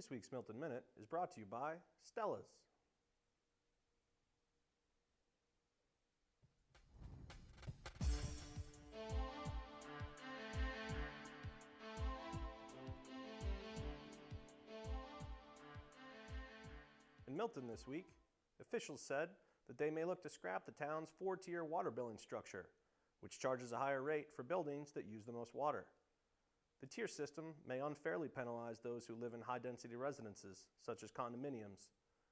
This week's Milton Minute is brought to you by Stella's. In Milton this week, officials said that they may look to scrap the town's four-tier water billing structure, which charges a higher rate for buildings that use the most water. The tier system may unfairly penalize those who live in high-density residences, such as condominiums,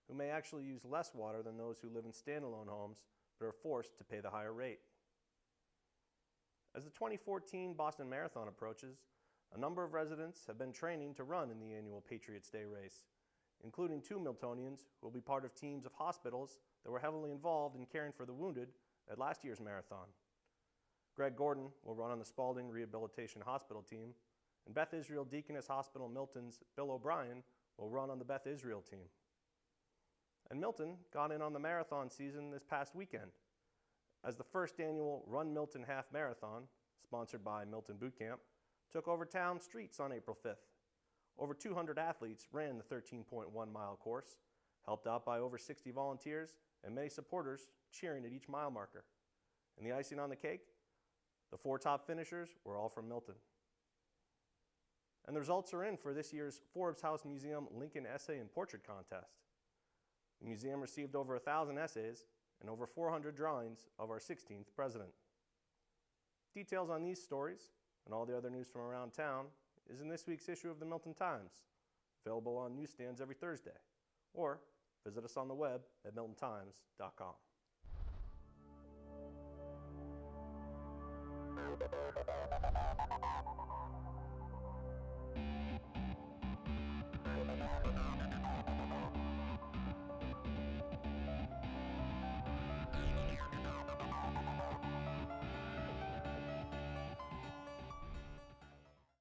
who may actually use less water than those who live in standalone homes but are forced to pay the higher rate. As the 2014 Boston Marathon approaches, a number of residents have been training to run in the annual Patriots Day race, including 2 Miltonians who will be part of teams of hospitals that were heavily involved in caring for the wounded at last year's marathon. Greg Gordon will run on the Spalding Rehabilitation Hospital team, and Beth Israel Deaconess Hospital Milton's Bill O'Brien will run on the Beth Israel team. And Milton got in on the marathon season this past weekend, as the first annual Run Milton Half Marathon, sponsored by Milton Boot Camp, took over town streets on April 5th. Over 200 athletes ran the 13.1-mile course, helped out by over 60 volunteers and many supporters cheering at each mile marker. And the icing on the cake? The 4 top finishers were all from Milton. And the results are in for this year's Forbes House Museum Lincoln Essay and Portrait Contest. The museum received over 1,000 essays and over 400 drawings of our 16th president. Details on these stories and all the other news from around town is in this week's issue of the Milton Times, available on newsstands every Thursday, or visit us on the web at miltontimes.com.